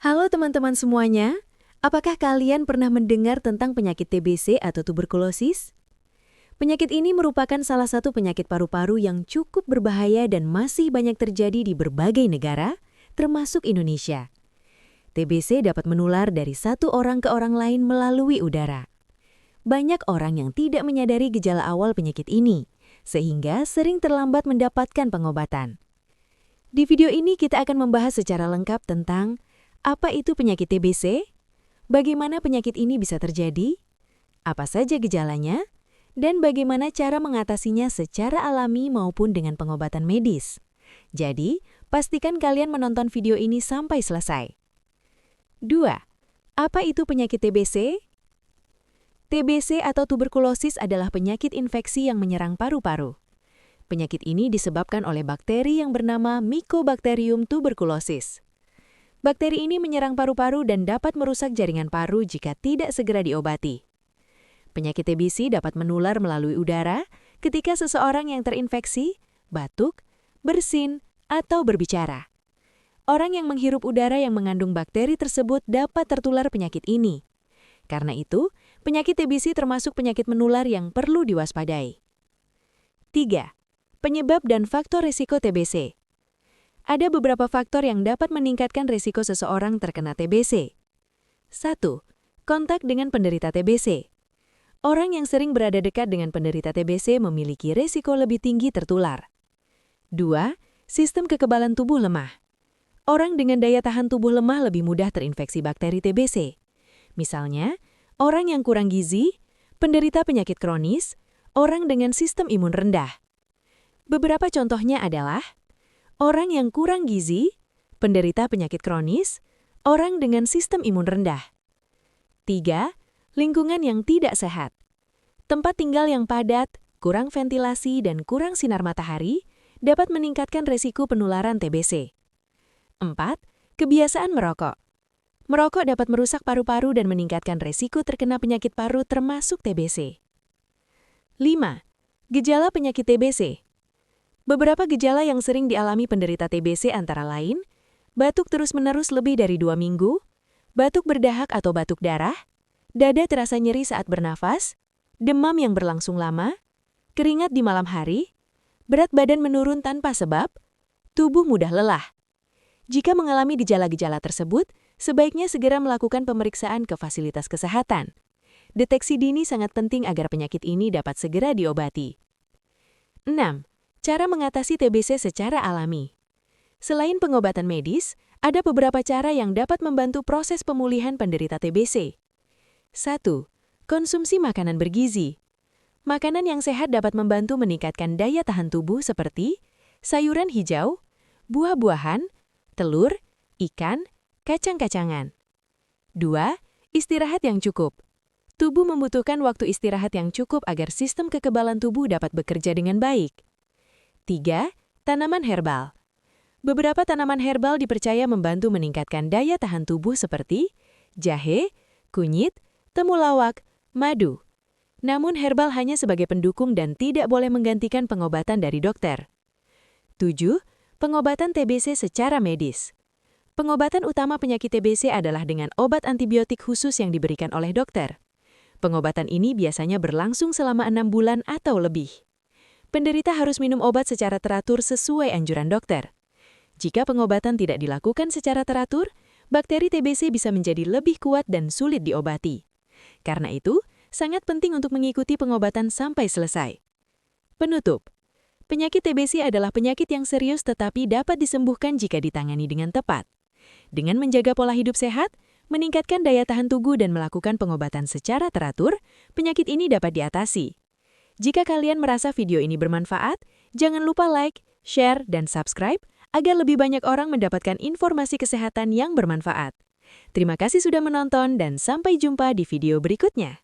Halo teman-teman semuanya, apakah kalian pernah mendengar tentang penyakit TBC atau tuberkulosis? Penyakit ini merupakan salah satu penyakit paru-paru yang cukup berbahaya dan masih banyak terjadi di berbagai negara, termasuk Indonesia. TBC dapat menular dari satu orang ke orang lain melalui udara. Banyak orang yang tidak menyadari gejala awal penyakit ini, sehingga sering terlambat mendapatkan pengobatan. Di video ini kita akan membahas secara lengkap tentang apa itu penyakit TBC? Bagaimana penyakit ini bisa terjadi? Apa saja gejalanya? Dan bagaimana cara mengatasinya secara alami maupun dengan pengobatan medis? Jadi, pastikan kalian menonton video ini sampai selesai. 2. Apa itu penyakit TBC? TBC atau tuberkulosis adalah penyakit infeksi yang menyerang paru-paru. Penyakit ini disebabkan oleh bakteri yang bernama Mycobacterium tuberculosis. Bakteri ini menyerang paru-paru dan dapat merusak jaringan paru jika tidak segera diobati. Penyakit TBC dapat menular melalui udara ketika seseorang yang terinfeksi, batuk, bersin, atau berbicara. Orang yang menghirup udara yang mengandung bakteri tersebut dapat tertular penyakit ini. Karena itu, penyakit TBC termasuk penyakit menular yang perlu diwaspadai. 3. Penyebab dan faktor risiko TBC. Ada beberapa faktor yang dapat meningkatkan risiko seseorang terkena TBC. 1. Kontak dengan penderita TBC. Orang yang sering berada dekat dengan penderita TBC memiliki risiko lebih tinggi tertular. 2. Sistem kekebalan tubuh lemah. Orang dengan daya tahan tubuh lemah lebih mudah terinfeksi bakteri TBC. Misalnya, orang yang kurang gizi, penderita penyakit kronis, orang dengan sistem imun rendah. Beberapa contohnya adalah orang yang kurang gizi, penderita penyakit kronis, orang dengan sistem imun rendah. 3. Lingkungan yang tidak sehat. Tempat tinggal yang padat, kurang ventilasi, dan kurang sinar matahari dapat meningkatkan risiko penularan TBC. 4. Kebiasaan merokok. Merokok dapat merusak paru-paru dan meningkatkan risiko terkena penyakit paru termasuk TBC. 5. Gejala penyakit TBC. Beberapa gejala yang sering dialami penderita TBC antara lain, batuk terus-menerus lebih dari 2 minggu, batuk berdahak atau batuk darah, dada terasa nyeri saat bernafas, demam yang berlangsung lama, keringat di malam hari, berat badan menurun tanpa sebab, tubuh mudah lelah. Jika mengalami gejala-gejala tersebut, sebaiknya segera melakukan pemeriksaan ke fasilitas kesehatan. Deteksi dini sangat penting agar penyakit ini dapat segera diobati. 6. Cara mengatasi TBC secara alami. Selain pengobatan medis, ada beberapa cara yang dapat membantu proses pemulihan penderita TBC. 1. Konsumsi makanan bergizi. Makanan yang sehat dapat membantu meningkatkan daya tahan tubuh seperti sayuran hijau, buah-buahan, telur, ikan, kacang-kacangan. 2. Istirahat yang cukup. Tubuh membutuhkan waktu istirahat yang cukup agar sistem kekebalan tubuh dapat bekerja dengan baik. 3. Tanaman herbal. Beberapa tanaman herbal dipercaya membantu meningkatkan daya tahan tubuh seperti jahe, kunyit, temulawak, madu. Namun herbal hanya sebagai pendukung dan tidak boleh menggantikan pengobatan dari dokter. 7. Pengobatan TBC secara medis. Pengobatan utama penyakit TBC adalah dengan obat antibiotik khusus yang diberikan oleh dokter. Pengobatan ini biasanya berlangsung selama 6 bulan atau lebih. Penderita harus minum obat secara teratur sesuai anjuran dokter. Jika pengobatan tidak dilakukan secara teratur, bakteri TBC bisa menjadi lebih kuat dan sulit diobati. Karena itu, sangat penting untuk mengikuti pengobatan sampai selesai. Penutup. Penyakit TBC adalah penyakit yang serius tetapi dapat disembuhkan jika ditangani dengan tepat. Dengan menjaga pola hidup sehat, meningkatkan daya tahan tubuh dan melakukan pengobatan secara teratur, penyakit ini dapat diatasi. Jika kalian merasa video ini bermanfaat, jangan lupa like, share, dan subscribe agar lebih banyak orang mendapatkan informasi kesehatan yang bermanfaat. Terima kasih sudah menonton dan sampai jumpa di video berikutnya.